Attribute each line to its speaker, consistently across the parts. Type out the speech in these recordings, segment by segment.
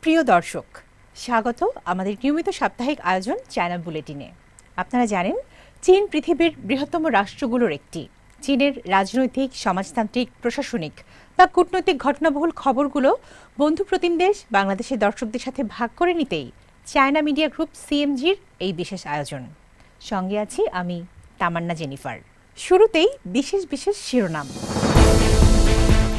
Speaker 1: প্রিয় দর্শক, স্বাগত আমাদের নিয়মিত সাপ্তাহিক আয়োজন চায়না বুলেটিনে। আপনারা জানেন, চীন পৃথিবীর বৃহত্তম রাষ্ট্রগুলোর একটি। চীনের রাজনৈতিক, সমাজতান্ত্রিক, প্রশাসনিক বা কূটনৈতিক ঘটনাবহুল খবরগুলো বন্ধু প্রতিম দেশ বাংলাদেশের দর্শকদের সাথে ভাগ করে নিতেই চায়না মিডিয়া গ্রুপ সিএমজির এই বিশেষ আয়োজন। সঙ্গে আছি আমি তামান্না জেনিফার। শুরুতেই বিশেষ বিশেষ শিরোনাম।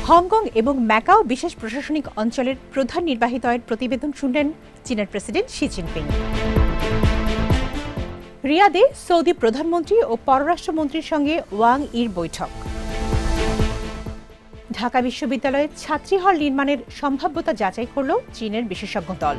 Speaker 1: হংকং এবং ম্যাকাও বিশেষ প্রশাসনিক অঞ্চলের প্রধান নির্বাহীদ্বয়ের প্রতিবেদন শুনলেন চীনের প্রেসিডেন্ট শি জিনপিং। রিয়াদে সৌদি প্রধানমন্ত্রী ও পররাষ্ট্রমন্ত্রীর সঙ্গে ওয়াং ইর বৈঠক। ঢাকা বিশ্ববিদ্যালয়ে ছাত্রী হল নির্মাণের সম্ভাব্যতা যাচাই করল চীনের বিশেষজ্ঞ দল।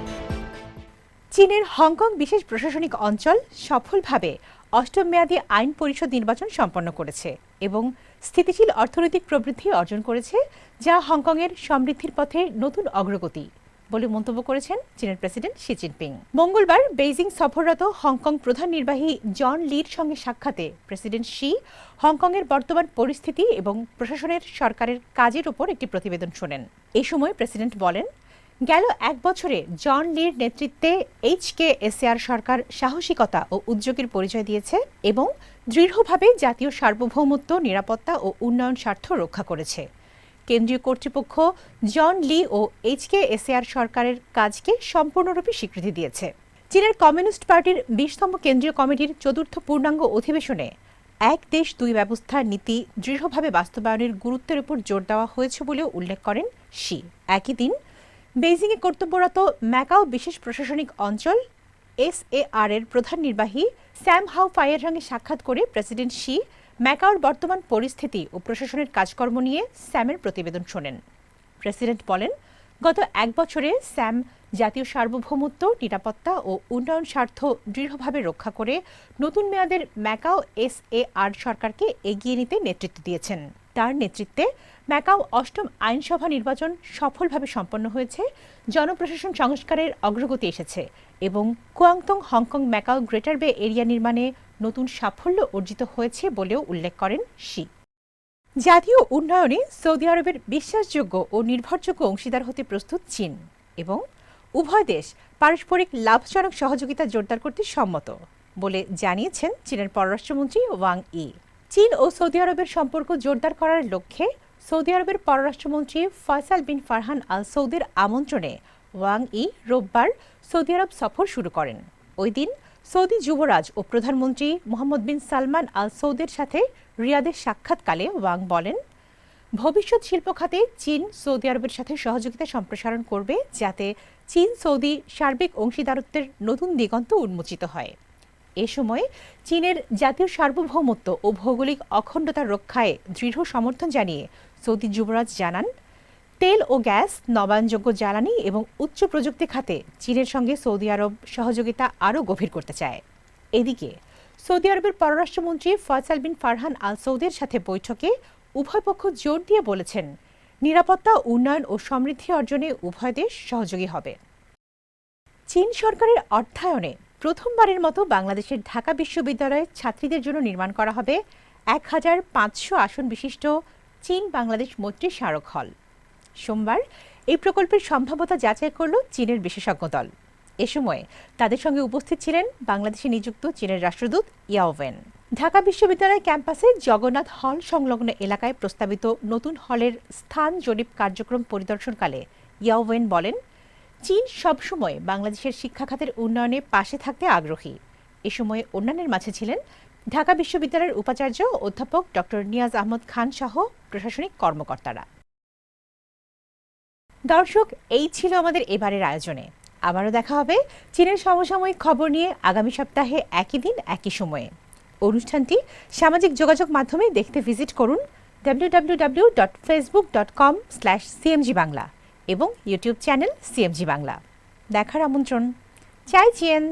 Speaker 1: চীনের হংকং বিশেষ প্রশাসনিক অঞ্চল সফলভাবে অষ্টম মেয়াদী আইন পরিষদ নির্বাচন সম্পন্ন করেছে এবং স্থিতিশীল অর্থনৈতিক প্রবৃদ্ধি অর্জন করেছে, যা হংকংয়ের সমৃদ্ধির পথে নতুন অগ্রগতি বলে মন্তব্য করেছেন চীনের প্রেসিডেন্ট শি জিনপিং। মঙ্গলবার বেইজিং সফররত হংকং প্রধান নির্বাহী জন লির সঙ্গে সাক্ষাতে প্রেসিডেন্ট শি হংকংয়ের বর্তমান পরিস্থিতি এবং প্রশাসনের সরকারের কাজের উপর একটি প্রতিবেদন শোনেন। এ সময় প্রেসিডেন্ট বলেন, গেল এক বছরে জন লির নেতৃত্বে HKSAR সরকার সাহসিকতা ও উদ্যোগের পরিচয় দিয়েছে এবং দৃঢ়ভাবে জাতীয় সার্বভৌমত্ব, নিরাপত্তা ও উন্নয়ন স্বার্থ রক্ষা করেছে। কেন্দ্রীয় কর্তৃপক্ষ জন লি ও HKSAR সরকারের কাজকে সম্পূর্ণরূপে স্বীকৃতি দিয়েছে। চীনের কমিউনিস্ট পার্টির 20তম কেন্দ্রীয় কমিটির চতুর্থ পূর্ণাঙ্গ অধিবেশনে এক দেশ দুই ব্যবস্থা নীতি দৃঢ়ভাবে বাস্তবায়নের গুরুত্বের উপর জোর দেওয়া হয়েছে বলেও উল্লেখ করেন শি। একই দিন বেইজিংয়ে কর্তব্যরত ম্যাকাও বিশেষ প্রশাসনিক অঞ্চল SAR এর প্রধান নির্বাহী স্যাম হাও ফাইয়ের সঙ্গে সাক্ষাৎ করে প্রেসিডেন্ট শি ম্যাকাওর বর্তমান পরিস্থিতি ও প্রশাসনের কাজকর্ম নিয়ে স্যামের প্রতিবেদন শোনেন। প্রেসিডেন্ট বলেন, গত এক বছরে স্যাম জাতীয় সার্বভৌমত্ব, নিরাপত্তা ও উন্নয়ন স্বার্থ দৃঢ়ভাবে রক্ষা করে নতুন মেয়াদের ম্যাকাও SAR সরকারকে এগিয়ে নিতে নেতৃত্ব দিয়েছেন। তার নেতৃত্বে ম্যাকাও অষ্টম আইনসভা নির্বাচন সফলভাবে সম্পন্ন হয়েছে, জনপ্রশাসন সংস্কারের অগ্রগতি এসেছে এবং কুয়াংতং হংকং ম্যাকাও গ্রেটার বে এরিয়া নির্মাণে নতুন সাফল্য অর্জিত হয়েছে বলেও উল্লেখ করেন শি। জাতীয় উন্নয়নে সৌদি আরবের বিশ্বাসযোগ্য ও নির্ভরযোগ্য অংশীদার হতে প্রস্তুত চীন এবং উভয় দেশ পারস্পরিক লাভজনক সহযোগিতা জোরদার করতে সম্মত বলে জানিয়েছেন চীনের পররাষ্ট্রমন্ত্রী ওয়াং ই। চীন ও সৌদি আরবের সম্পর্ক জোরদার করার লক্ষ্যে সৌদি আরবের পররাষ্ট্রমন্ত্রী ফয়সাল বিন ফারহান আল সৌদের আমন্ত্রণে ওয়াং ই রোববার সৌদি আরব সফর শুরু করেন। ওই দিন সৌদি যুবরাজ ও প্রধানমন্ত্রী মোহাম্মদ বিন সালমান আল সৌদের সাথে রিয়াদের সাক্ষাৎকালে ওয়াং বলেন, ভবিষ্যৎ শিল্প খাতে চীন সৌদি আরবের সাথে সহযোগিতা সম্প্রসারণ করবে, যাতে চীন সৌদি সার্বিক অংশীদারত্বের নতুন দিগন্ত উন্মোচিত হয়। এ সময় চীনের জাতীয় সার্বভৌমত্ব ও ভৌগোলিক অখণ্ডতা রক্ষায় দৃঢ় সমর্থন জানিয়ে সৌদি যুবরাজ জানান, তেল ও গ্যাস, নবায়নযোগ্য জ্বালানি এবং উচ্চ প্রযুক্তি খাতে চীনের সঙ্গে সৌদি আরব সহযোগিতা আরও গভীর করতে চায়। এদিকে সৌদি আরবের পররাষ্ট্রমন্ত্রী ফয়সাল বিন ফারহান আল সৌদের সাথে বৈঠকে উভয় পক্ষ জোর দিয়ে বলেছেন, নিরাপত্তা, উন্নয়ন ও সমৃদ্ধি অর্জনে উভয় দেশ সহযোগী হবে। চীন সরকারের অর্থায়নে প্রথমবারের মতো বাংলাদেশের ঢাকা বিশ্ববিদ্যালয়ে ছাত্রীদের জন্য নির্মাণ করা হবে 1500 আসন বিশিষ্ট চীন বাংলাদেশ মৈত্রী স্মারক হল। সোমবার এই প্রকল্পের সম্ভাব্যতা যাচাই করল চীনের বিশেষজ্ঞ দল। এ সময় তাদের সঙ্গে উপস্থিত ছিলেন বাংলাদেশে নিযুক্ত চীনের রাষ্ট্রদূত ইয়াও ওয়েন। ঢাকা বিশ্ববিদ্যালয় ক্যাম্পাসে জগন্নাথ হল সংলগ্ন এলাকায় প্রস্তাবিত নতুন হলের স্থান জরিপ কার্যক্রম পরিদর্শনকালে ইয়াও ওয়েন বলেন, চীন সবসময় বাংলাদেশের শিক্ষা খাতের উন্নয়নে পাশে থাকতে আগ্রহী। এ সময় অন্যান্যের মাঝে ছিলেন ঢাকা বিশ্ববিদ্যালয়ের উপাচার্য অধ্যাপক ডক্টর নিয়াজ আহমদ খান সহ প্রশাসনিক কর্মকর্তারা। দর্শক, এই ছিল আমাদের এবারের আয়োজনে। আবারও দেখা হবে চীনের সমসাময়িক খবর নিয়ে আগামী সপ্তাহে একই দিন একই সময়ে। অনুষ্ঠানটি সামাজিক যোগাযোগ মাধ্যমে দেখতে ভিজিট করুন www.facebook.com/cmg বাংলা এবং ইউটিউব চ্যানেল CMG বাংলা। দেখার আমন্ত্রণ। চাই চিয়েন।